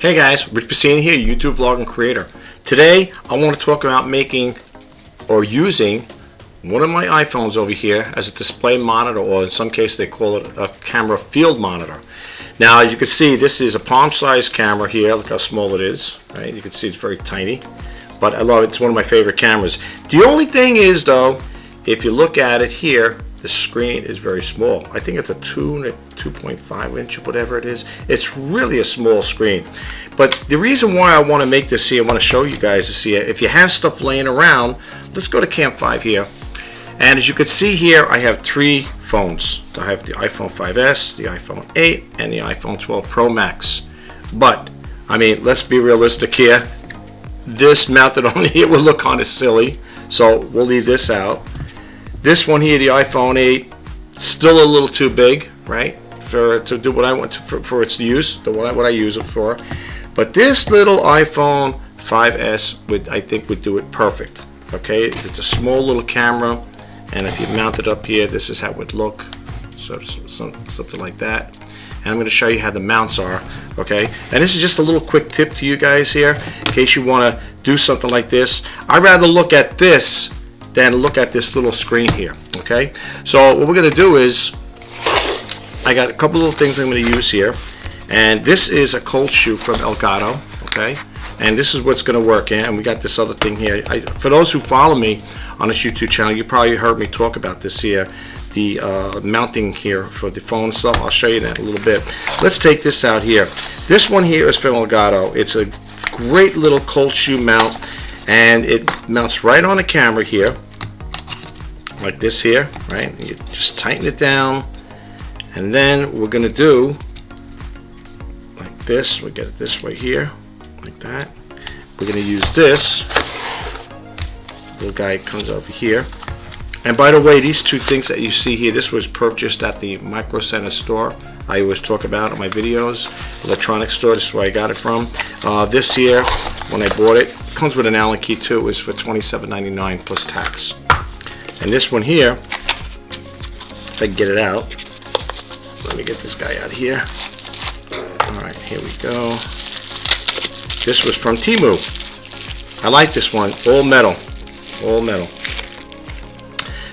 Hey guys, Rich Piscina here, YouTube vlog and creator. Today I want to talk about making or using one of my iPhones over here as a display monitor, or in some cases they call it a camera field monitor. Now as you can see, this is a palm-sized camera here. Look how small it is, right? You can see it's very tiny, but I love it. It's one of my favorite cameras. The only thing is though, if you look at it here, the screen is very small. I think it's a 2.5 inch, whatever it is. It's really a small screen. But the reason why I want to make this here, I want to show you guys this here. If you have stuff laying around, let's go to Camp 5 here. And as you can see here, I have three phones. I have the iPhone 5S, the iPhone 8, and the iPhone 12 Pro Max. But, I mean, let's be realistic here. This mounted on here would look kind of silly. So we'll leave this out. This one here, the iPhone 8, still a little too big, right, to do what I want to, for its use, what I use it for. But this little iPhone 5S I think would do it perfect. Okay, it's a small little camera, and if you mount it up here, this is how it would look, something like that. And I'm going to show you how the mounts are. Okay, and this is just a little quick tip to you guys here, in case you want to do something like this. I'd rather look at this than look at this little screen here. Okay, so what we're going to do is, I got a couple little things I'm going to use here, and this is a cold shoe from Elgato. Okay, and this is what's going to work in, and we got this other thing here. For those who follow me on this YouTube channel, you probably heard me talk about this here, the mounting here for the phone stuff. I'll show you that in a little bit. Let's take this out here. This one here is from Elgato. It's a great little cold shoe mount, and it mounts right on the camera here, like this here, right? You just tighten it down, and then we're gonna do like this. We get it this way here, like that. We're gonna use this little guy, comes over here. And by the way, these two things that you see here, this was purchased at the Micro Center store I always talk about in my videos, electronics store. This is where I got it from. This here, when I bought it, comes with an Allen key too. It was for $27.99 plus tax. And this one here, if I can get it out, let me get this guy out here. All right, here we go. This was from Temu. I like this one, all metal, all metal.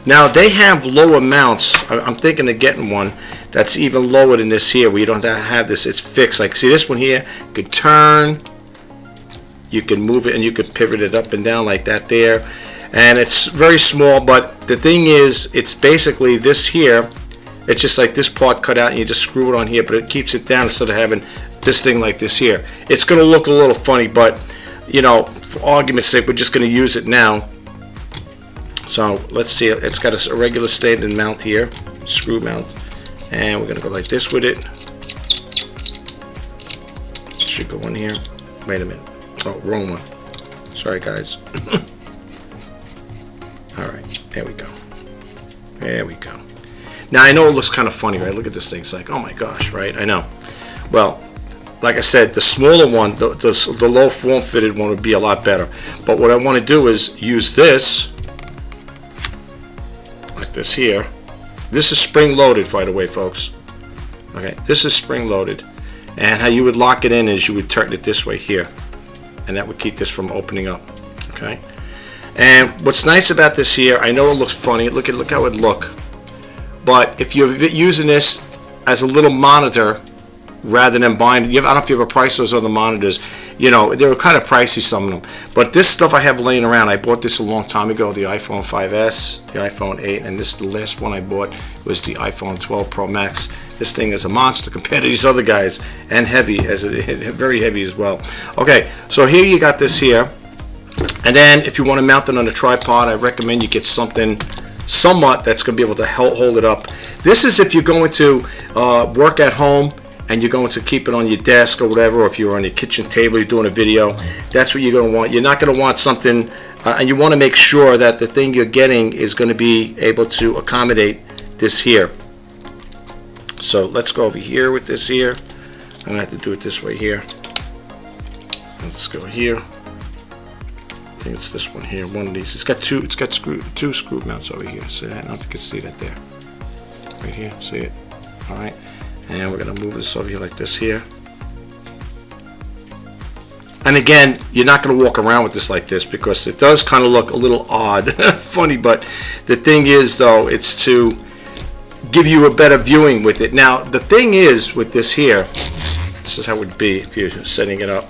Now they have lower mounts. I'm thinking of getting one that's even lower than this here, where you don't have this, it's fixed. Like, see this one here, you could turn, you can move it, and you could pivot it up and down like that there. And it's very small, but the thing is, it's basically this here, it's just like this part cut out, and you just screw it on here, but it keeps it down instead of having this thing like this here. It's going to look a little funny, but you know, for argument's sake, we're just going to use it now. So let's see, it's got a regular standard mount here, screw mount, and we're going to go like this with it. Should go in here. Wait a minute. Oh, wrong one. Sorry guys. Alright, there we go. There we go. Now I know it looks kind of funny, right? Look at this thing. It's like, oh my gosh, right? I know. Well, like I said, the smaller one, the low form fitted one would be a lot better. But what I want to do is use this, like this here. This is spring loaded, by the way, folks. Okay, this is spring loaded. And how you would lock it in is you would turn it this way here. And that would keep this from opening up. Okay. And what's nice about this here, I know it looks funny. Look how it look. But if you're using this as a little monitor rather than buying, I don't know if you ever priced those other monitors. You know, they were kind of pricey, some of them. But this stuff I have laying around, I bought this a long time ago, the iPhone 5S, the iPhone 8, and this, the last one I bought was the iPhone 12 Pro Max. This thing is a monster compared to these other guys, and heavy, very heavy as well. Okay, so here you got this here. And then if you want to mount it on a tripod, I recommend you get something somewhat that's going to be able to hold it up. This is if you're going to work at home and you're going to keep it on your desk or whatever, or if you're on your kitchen table, you're doing a video, that's what you're going to want. You're not going to want something, and you want to make sure that the thing you're getting is going to be able to accommodate this here. So let's go over here with this here. I'm going to have to do it this way here. Let's go here. I think it's this one here, one of these. It's got two screw mounts over here. See that? I don't know if you can see that there. Right here, see it? All right. And we're going to move this over here like this here. And again, you're not going to walk around with this like this because it does kind of look a little odd, funny. But the thing is, though, it's to give you a better viewing with it. Now, the thing is with this here, this is how it would be if you're setting it up.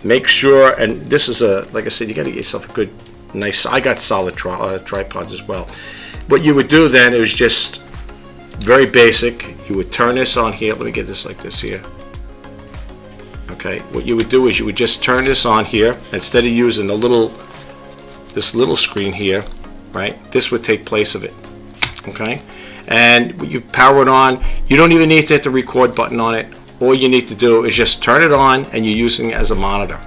Make sure, and this is like I said, you got to get yourself a good, nice. I got solid tripods as well. What you would do then is just very basic. You would turn this on here. Let me get this like this here. Okay, what you would do is you would just turn this on here instead of using this little screen here, right? This would take place of it. Okay, and when you power it on, you don't even need to hit the record button on it. All you need to do is just turn it on, and you're using it as a monitor.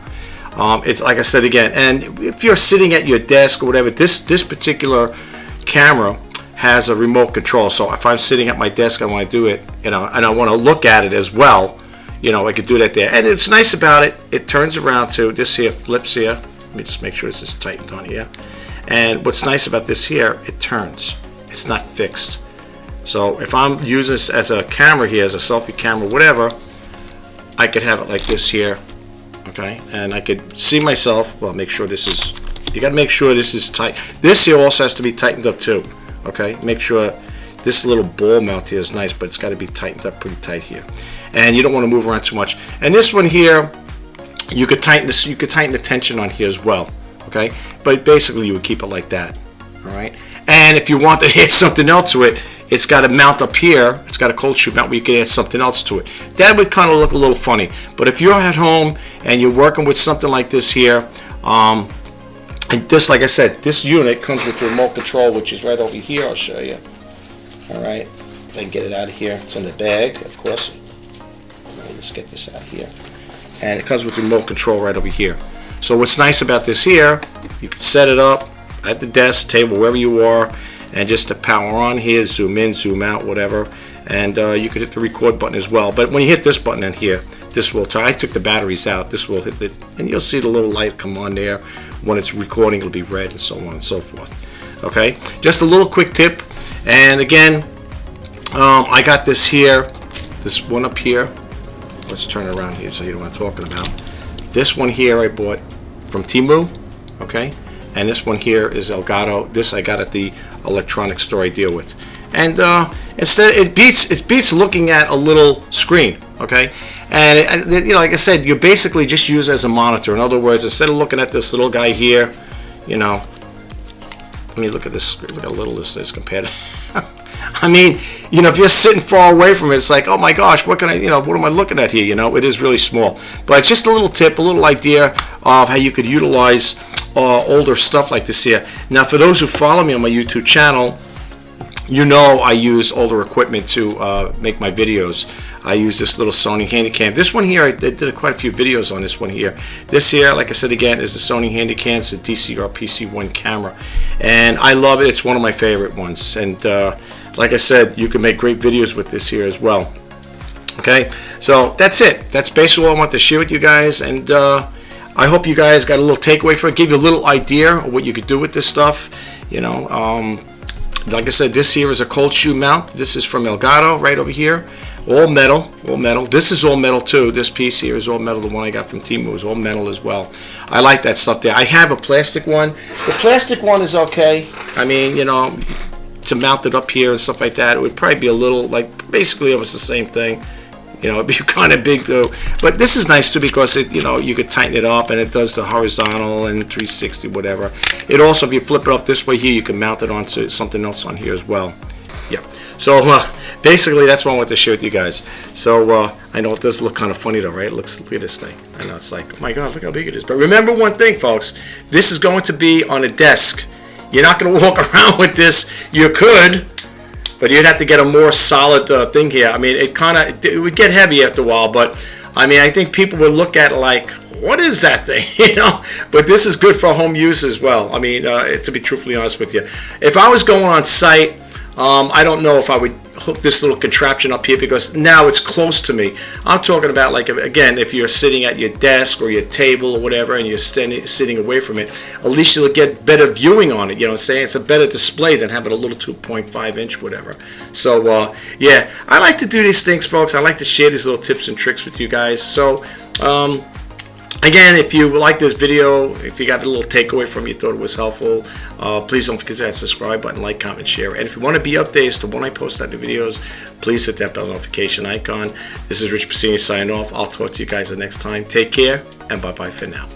It's like I said again, and if you're sitting at your desk or whatever, this particular camera has a remote control. So if I'm sitting at my desk, I want to do it, and I want to look at it as well. I could do that there. And it's nice about it, it turns around to this here, flips here. Let me just make sure this is tightened on here. And what's nice about this here, it turns. It's not fixed. So if I'm using this as a camera here, as a selfie camera, whatever, I could have it like this here. Okay, and I could see myself. Well, make sure this is, you got to make sure this is tight. This here also has to be tightened up too. Okay, make sure this little ball mount here is nice, but it's got to be tightened up pretty tight here. And you don't want to move around too much. And this one here, you could tighten this. You could tighten the tension on here as well. Okay, but basically you would keep it like that. All right. And if you want to hit something else to it, it's got a mount up here. It's got a cold shoe mount where you can add something else to it. That would kind of look a little funny. But if you're at home and you're working with something like this here, and just like I said, this unit comes with the remote control, which is right over here. I'll show you. All right, if I can get it out of here, it's in the bag, of course. Let's get this out of here. And it comes with the remote control right over here. So what's nice about this here, you can set it up at the desk, table, wherever you are, and just to power on here, zoom in, zoom out, whatever. And you could hit the record button as well. But when you hit this button in here, this will turn. I took the batteries out. This will hit it, and you'll see the little light come on there. When it's recording, it'll be red, and so on and so forth. Okay, just a little quick tip. And again, I got this here, this one up here. Let's turn it around here so you know what I'm talking about. This one here I bought from Temu, okay? And this one here is Elgato. This I got at the electronics store I deal with. And instead, it beats looking at a little screen, okay? And like I said, you basically just use it as a monitor. In other words, instead of looking at this little guy here, I mean, look at this. Look how little this is compared to. I mean, if you're sitting far away from it, it's like, oh my gosh, what can I, what am I looking at here? It is really small. But just a little tip, a little idea of how you could utilize older stuff like this here. Now, for those who follow me on my YouTube channel, I use older equipment to make my videos. I use this little Sony Handycam. This one here, I did quite a few videos on this one here. This here, like I said again, is the Sony Handycam. It's a DCR PC1 camera. And I love it. It's one of my favorite ones. And like I said, you can make great videos with this here as well. Okay, so that's it. That's basically what I want to share with you guys. And I hope you guys got a little takeaway from it. Give you a little idea of what you could do with this stuff. Like I said, this here is a cold shoe mount. This is from Elgato right over here. All metal, all metal. This is all metal too. This piece here is all metal. The one I got from Temu is all metal as well. I like that stuff there. I have a plastic one. The plastic one is okay. I mean, to mount it up here and stuff like that, it would probably be a little, like, basically almost the same thing. It'd be kind of big though. But this is nice too because it, you could tighten it up and it does the horizontal and 360, whatever. It also, if you flip it up this way here, you can mount it onto something else on here as well. Yeah. So basically, that's what I want to share with you guys. So I know it does look kind of funny though, right? Look at this thing. I know it's like, oh my God, look how big it is. But remember one thing, folks. This is going to be on a desk. You're not going to walk around with this. You could. But you'd have to get a more solid thing here. I mean, it would get heavy after a while, but I mean, I think people would look at it like, what is that thing? But this is good for home use as well. I mean, to be truthfully honest with you, if I was going on site, I don't know if I would hook this little contraption up here because now it's close to me. I'm talking about, like, again, if you're sitting at your desk or your table or whatever and you're sitting away from it, at least you'll get better viewing on it. I'm saying? It's a better display than having a little 2.5 inch whatever. So yeah, I like to do these things, folks. I like to share these little tips and tricks with you guys. So Again, if you like this video, if you got a little takeaway from it, you thought it was helpful, please don't forget that subscribe button, like, comment, share. And if you want to be updated as to when I post out new videos, please hit that bell notification icon. This is Rich Pacini signing off. I'll talk to you guys the next time. Take care, and bye-bye for now.